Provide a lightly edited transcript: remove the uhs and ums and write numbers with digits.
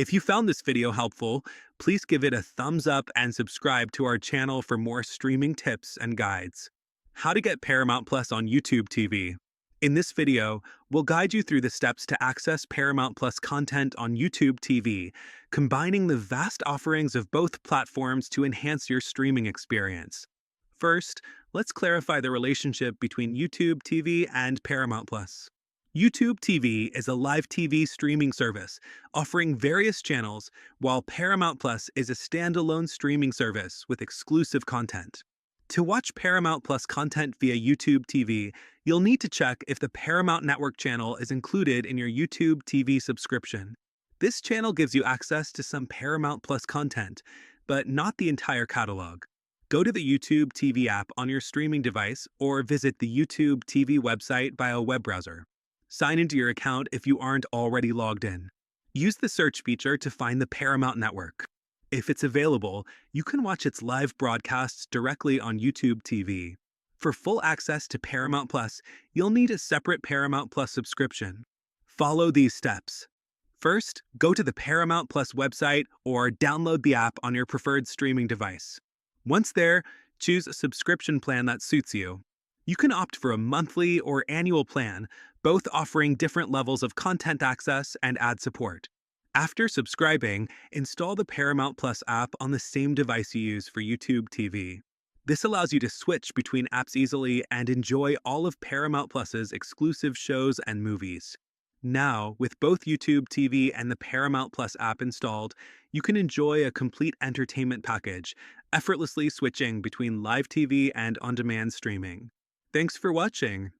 If you found this video helpful, please give it a thumbs up and subscribe to our channel for more streaming tips and guides. How to get Paramount Plus on YouTube TV. In this video, we'll guide you through the steps to access Paramount Plus content on YouTube TV, combining the vast offerings of both platforms to enhance your streaming experience. First, let's clarify the relationship between YouTube TV and Paramount Plus. YouTube TV is a live TV streaming service offering various channels, while Paramount Plus is a standalone streaming service with exclusive content. To watch Paramount Plus content via YouTube TV, you'll need to check if the Paramount Network channel is included in your YouTube TV subscription. This channel gives you access to some Paramount Plus content, but not the entire catalog. Go to the YouTube TV app on your streaming device or visit the YouTube TV website via a web browser. Sign into your account if you aren't already logged in. Use the search feature to find the Paramount Network. If it's available, you can watch its live broadcasts directly on YouTube TV. For full access to Paramount Plus, you'll need a separate Paramount Plus subscription. Follow these steps. First, go to the Paramount Plus website or download the app on your preferred streaming device. Once there, choose a subscription plan that suits you. You can opt for a monthly or annual plan, both offering different levels of content access and ad support. After subscribing, install the Paramount Plus app on the same device you use for YouTube TV. This allows you to switch between apps easily and enjoy all of Paramount Plus's exclusive shows and movies. Now, with both YouTube TV and the Paramount Plus app installed, you can enjoy a complete entertainment package, effortlessly switching between live TV and on-demand streaming. Thanks for watching.